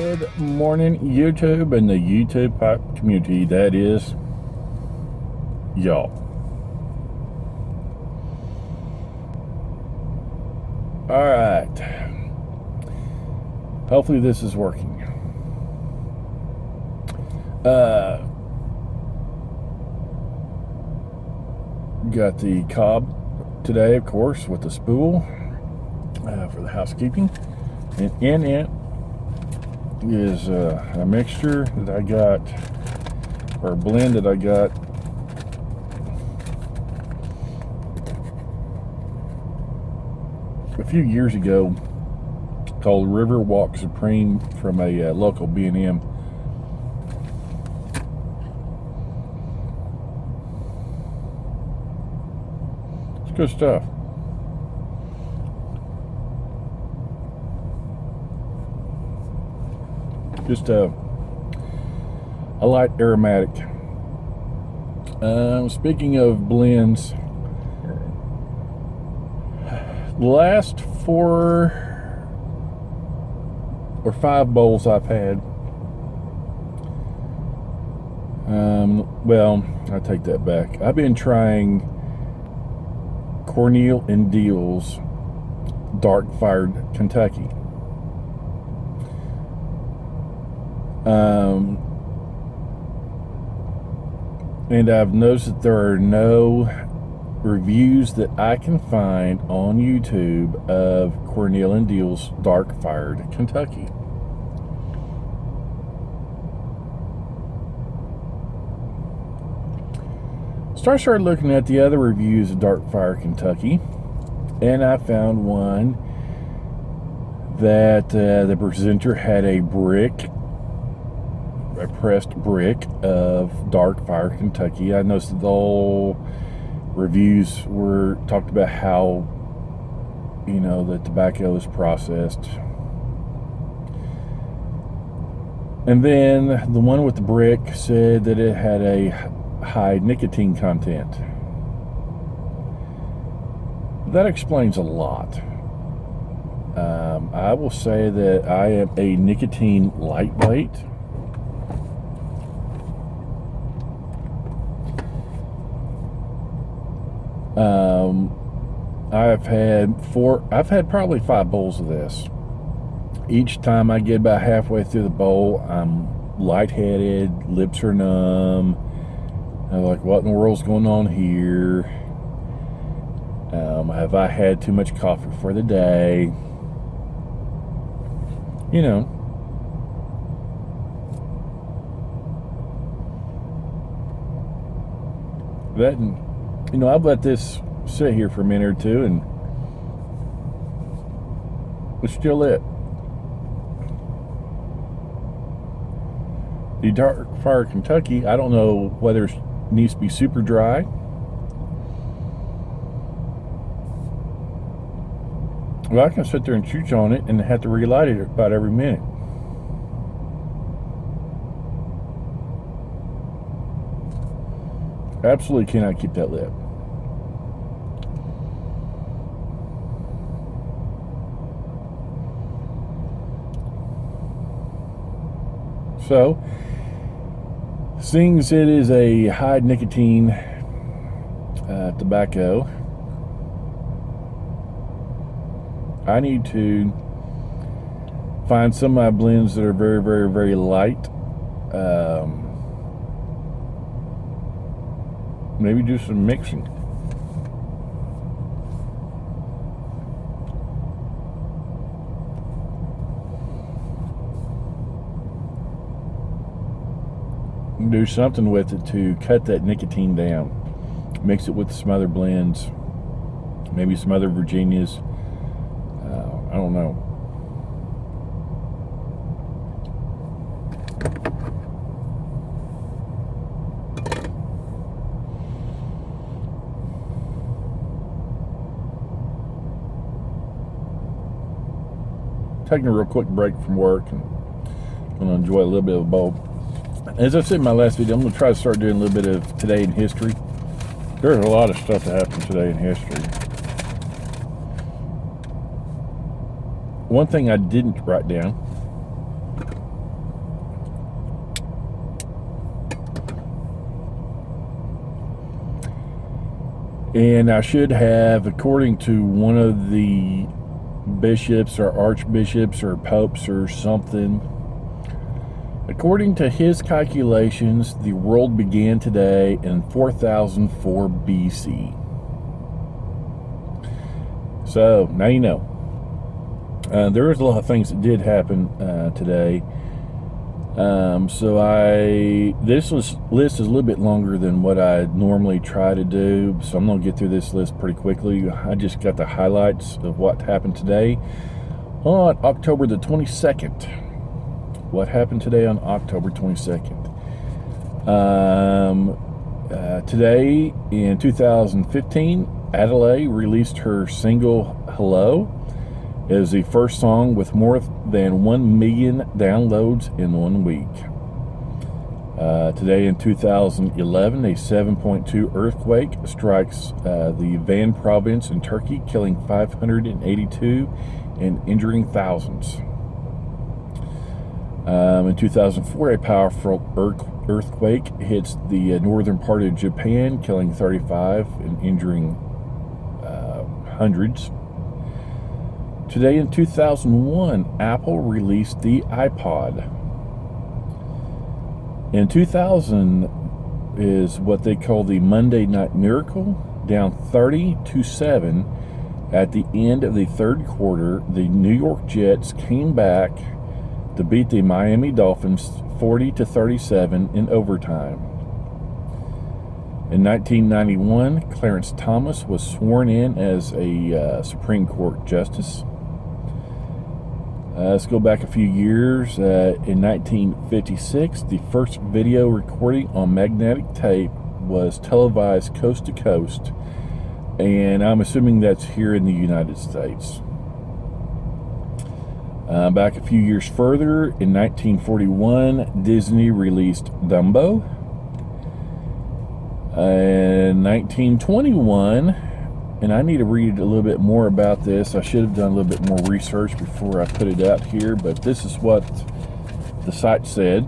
Good morning, YouTube and the YouTube community. That is y'all. All right. Hopefully this is working. Got the cob today, of course, with the spool for the housekeeping, and in it is a mixture that I got, or a blend that I got a few years ago called Riverwalk Supreme from a local B&M. It's good stuff. Just a light aromatic. Speaking of blends, the last 4 or 5 bowls I've had, well, I take that back. I've been trying Cornell and Diehl's Dark Fired Kentucky. And I've noticed that there are no reviews that I can find on YouTube of Cornell and Diehl's Dark Fired Kentucky. So I started looking at the other reviews of Dark Fire Kentucky, and I found one that the presenter had a pressed brick of Dark Fire Kentucky. I noticed that the whole reviews were talked about how, you know, the tobacco is processed. And then the one with the brick said that it had a high nicotine content. That explains a lot. I will say that I am a nicotine lightweight. I've had probably 5 bowls of this. Each time I get about halfway through the bowl, I'm lightheaded, lips are numb. I'm like, what in the world's going on here? Have I had too much coffee for the day? You know. That, and, you know, I've let this sit here for a minute or two, and it's still lit. The Dark Fire Kentucky, I don't know whether it needs to be super dry. Well, I can sit there and chooch on it and have to relight it about every minute. Absolutely cannot keep that lit. So, since it is a high nicotine tobacco, I need to find some of my blends that are very, very, very light. Maybe do some mixing. Do something with it to cut that nicotine down. Mix it with some other blends, maybe some other Virginias. I don't know. Taking a real quick break from work and going to enjoy a little bit of a bowl. As I said in my last video, I'm going to try to start doing a little bit of today in history. There's a lot of stuff that happened today in history. One thing I didn't write down And I should have, according to one of the bishops or archbishops or popes or something, according to his calculations, the world began today in 4004 BC. So now you know. There was a lot of things that did happen today. This list is a little bit longer than what I normally try to do, so I'm going to get through this list pretty quickly. I just got the highlights of what happened today on October the 22nd. What happened today on October 22nd? Today in 2015, Adele released her single Hello. It is the first song with more than 1 million downloads in 1 week. Today in 2011, a 7.2 earthquake strikes the Van province in Turkey, killing 582 and injuring thousands. In 2004, a powerful earthquake hits the northern part of Japan, killing 35 and injuring hundreds. Today in 2001, Apple released the iPod. In 2000 is what they call the Monday Night Miracle, down 30-7 at the end of the third quarter. The New York Jets came back to beat the Miami Dolphins 40-37 in overtime. In 1991, Clarence Thomas was sworn in as a Supreme Court justice. Let's go back a few years. In 1956, the first video recording on magnetic tape was televised coast to coast, and I'm assuming that's here in the United States. Back a few years further, in 1941, Disney released Dumbo. In 1921, and I need to read a little bit more about this. I should have done a little bit more research before I put it out here, but this is what the site said.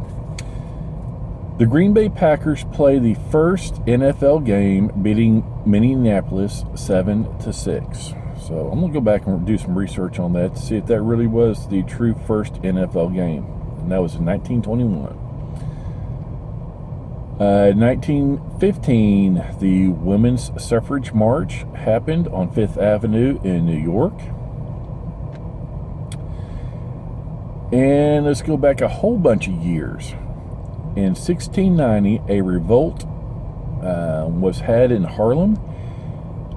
The Green Bay Packers play the first NFL game, beating Minneapolis 7-6. So I'm going to go back and do some research on that to see if that really was the true first NFL game. And that was in 1921. In 1915, the Women's Suffrage March happened on Fifth Avenue in New York. And let's go back a whole bunch of years. In 1690, a revolt was had in Harlem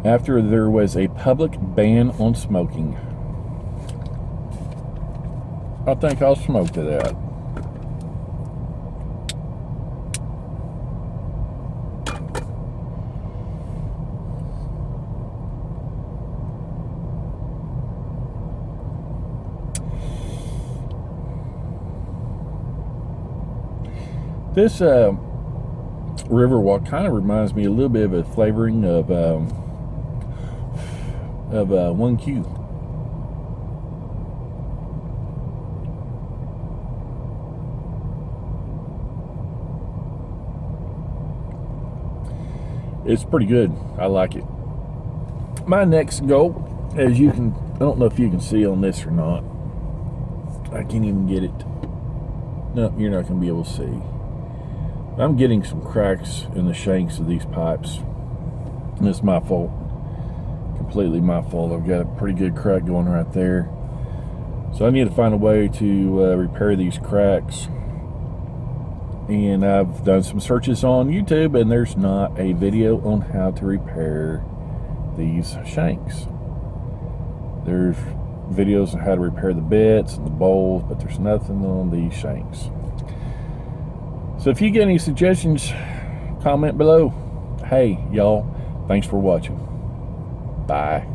after there was a public ban on smoking. I think I'll smoke to that. This Riverwalk kind of reminds me a little bit of a flavoring of 1Q. It's pretty good. I like it. My next goal, as you can, I don't know if you can see on this or not. I can't even get it. No, you're not going to be able to see. I'm getting some cracks in the shanks of these pipes. And it's my fault. Completely my fault. I've got a pretty good crack going right there. So I need to find a way to repair these cracks. And I've done some searches on YouTube, and there's not a video on how to repair these shanks. There's videos on how to repair the bits and the bowls, but there's nothing on these shanks. So if you get any suggestions, comment below. Hey, y'all, thanks for watching. Bye.